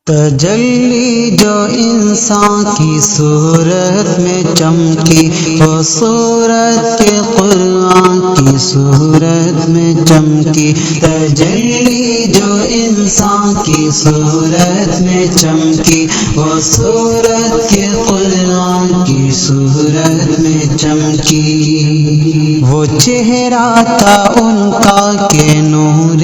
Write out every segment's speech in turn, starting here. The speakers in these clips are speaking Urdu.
تجلی جو انسان کی صورت میں چمکی، وہ صورت کے قرآن کی صورت میں چمکی۔ تجلی جو انسان کی صورت میں چمکی، وہ صورت کے قرآن کی صورت میں چمکی۔ وہ چہرہ تھا ان کا کہ نور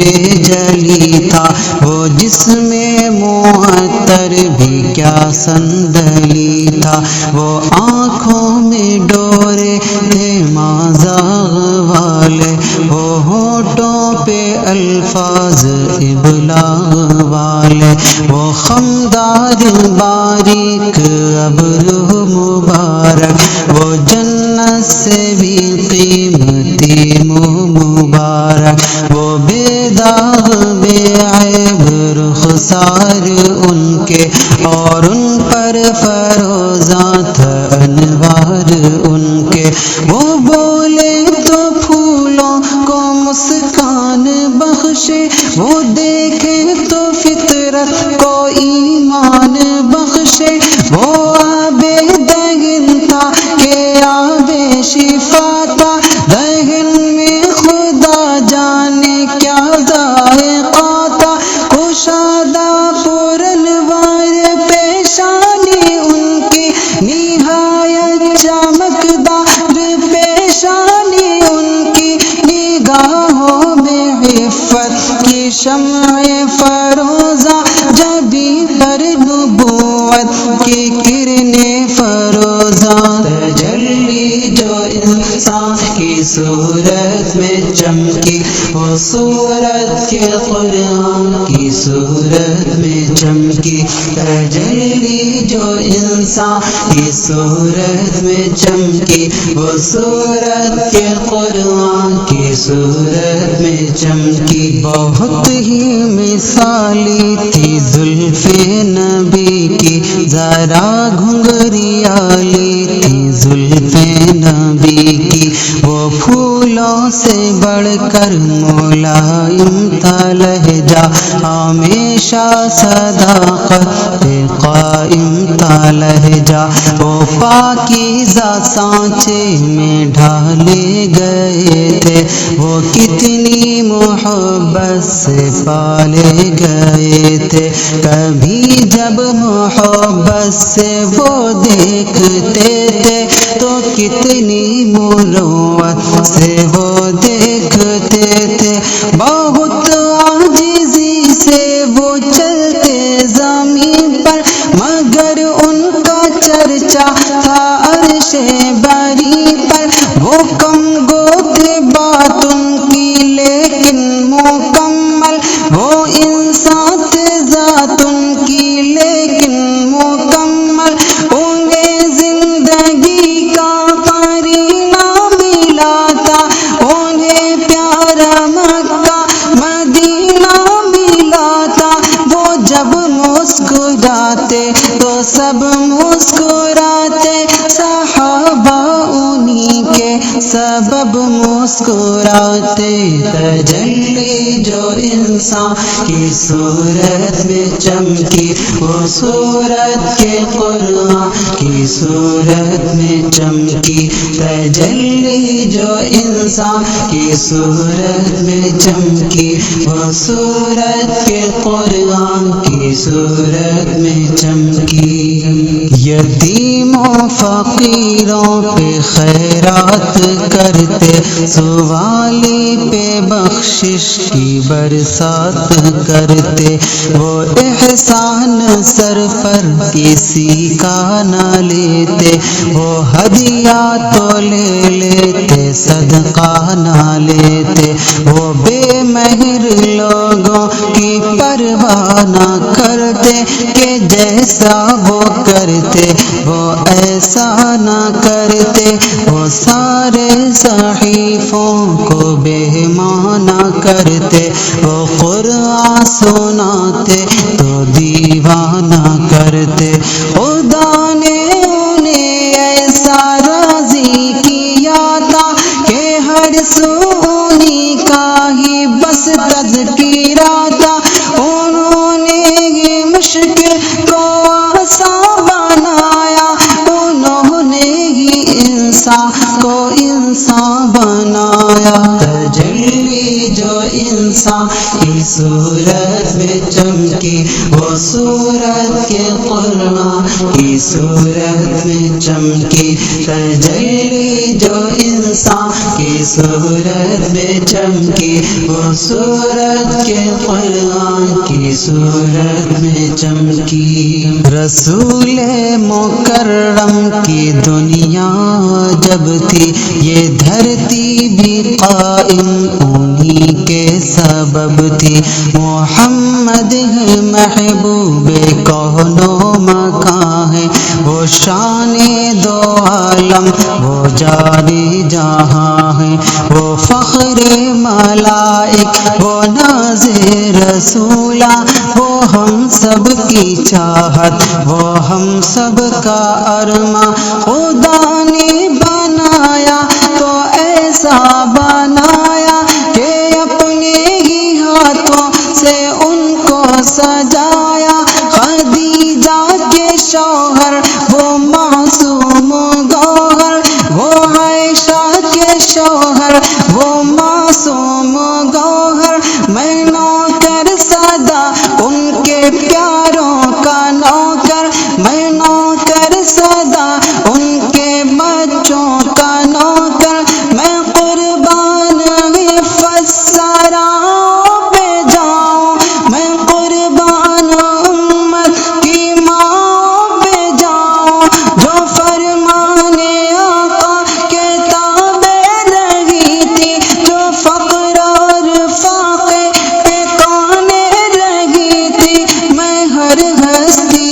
جلی تھا، وہ جسم معطر بھی کیا صندلی تھا، وہ آنکھوں میں ڈورے تھے مازاغ والے، وہ ہونٹوں پہ الفاظ ابلاغ والے، وہ خمدار باریک ابر مبارک، وہ جنت سے بھی قیمتی مبارک، وہ بے داغ بے عیب رخسار ان کے، اور ان پر فروزاں تھا انوار ان کے۔ وہ بولے تو پھولوں کو مسکان بخشے، وہ دیکھے تو فطرت کو ایمان بخشے، وہ آب دہن تھا کہ آب شفا تھا، دہن میں خدا جانے کیا ذائقہ تھا، کشادہ پرانوار پیشانی ان کی، نہایت چمکدار پیشانی ان کی، نگاہوں میں عفت کی شمع فروزہ، جبیں پر نبوت کی کرنیں فروزہ۔ تجلی جو انسان کی صورت میں چمکی، وہ صورت کے قرآن کی صورت میں چمکی۔ تجلی جو انسان کی صورت میں چمکی، وہ صورت کے قرآن کی صورت میں چمکی۔ بہت ہی مثالی تھی زلف نبی کی، ذرا گھنگریالی تھی زلف نبی کی، وہ پھولوں سے بڑھ کر ملائم تھا لہجہ، ہمیشہ صداقت پہ قائم تھا لہجہ، وہ پاکیزہ سانچے میں ڈھالے گئے تھے، وہ کتنی محبت سے پالے گئے تھے، کبھی جب محبت سے وہ دیکھتے تھے تو کتنی مروت سے وہ دیکھتے تھے، بہت عاجزی سے وہ چلتے زمین پر، مگر ان کا چرچا تھا عرش بری پر، وہ کم گو تھے بات ان کی لیکن مکمل، وہ انسان تھے ذات ان کی لیکن مکمل، انہیں زندگی کا قرینہ ملا تھا، انہیں پیارا مکہ مدینہ ملا تھا، وہ جب مسکراتے تو سب مسکراتے، صحابہ انہی کے سبب مسکراتے۔ تجلی جو انسان کی صورت میں چمکی، وہ صورت کے قرآن کی صورت میں چمکی۔ تجلی جو انسان کی صورت میں چمکی، وہ صورت کے قرآن کی صورت میں چمکی۔ یتیموں فقیروں پہ خیرات کرتے، سوالی پہ بخشش کی برسات کرتے، وہ احسان سر پر کسی کا نہ لیتے، وہ ہدیہ تو لے لیتے صدقہ نہ لیتے، وہ بے مہر لوگوں کی پرواہ نہ کرتے کہ جیسا وہ کرتے وہ ایسا نہ کرتے، وہ سارے صحیفوں کو بے معنی کرتے، وہ قرآن سناتے تو دیوانہ کرتے، خدا نے انہیں ایسا راضی کیا تھا کہ ہر سو انہی کا ہی بس تذکرہ تھا، انہوں نے یہ مشکل مشکل کو آسان بنایا، انہوں نے ہی انسان کو انسان بنایا۔ تجلی جو انسان کی صورت میں چمکی، وہ صورت کے قرآن کی صورت میں چمکی۔ تجلی جو انسان کی صورت میں چمکی، وہ صورت کے قرآن کی صورت میں چمکی۔ رسول مکرم کی دنیا جب تھی، یہ دھرتی بھی قائم انہی کے سبب تھی۔ محمد محبوب کون و مکان ہے، وہ شان دو عالم، وہ جاری جہاں ہے، وہ فخر ملائک، وہ ناز رسولہ، وہ ہم سب کی چاہت، وہ ہم سب کا ارماں۔ خدا نے بنایا تو ایسا بنایا کہ اپنے ہی ہاتھوں سے ان کو سجایا۔ خدیجہ کے شوہر وہ معصوم گوہر، وہ عائشہ کے شوہر وہ معصوم گوہر۔ میں نوکر صدا ان کے پیاروں کا نوکر، میں نوکر صدا ان کے بچوں کا نوکر۔ میں قربان فسراؤں پہ جاؤں، میں قربان امت کی ماں پہ جاؤں، جو فرمانے آقا کے تابع رہی تھی، جو فقر اور فاقے پہ کانے رہی تھی۔ میں ہر ہستی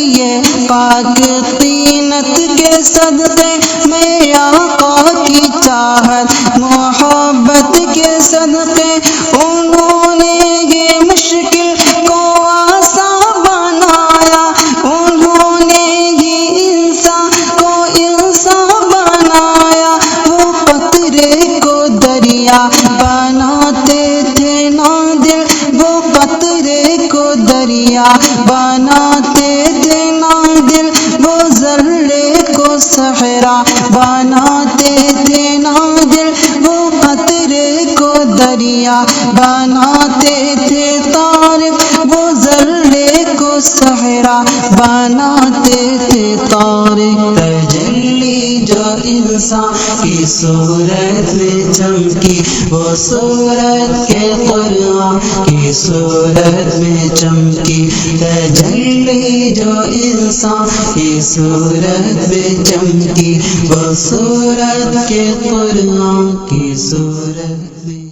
پاک طینت کے صدقے، میں آقا کی چاہت محبت کے صدقے، انہوں نے یہ مشکل کو آسان بنایا، انہوں نے ہی انسان کو انسان بنایا۔ وہ قطرے کو دریا بناتے تھے نادر، وہ قطرے کو دریا بناتے تھے نادر، وہ ذرے کو صحرا بناتے تھے نادر، وہ قطرے کو دریا بناتے تھے طارق، وہ ذرے کو صحرا بناتے تھے طارق۔ تجلی جو انسان کی صورت میں چمکی، وہ صورت کے قرآن کی صورت میں چمکی۔ تجلی جو انسان کی صورت میں چمکی، وہ صورت کے قرآن کی صورت میں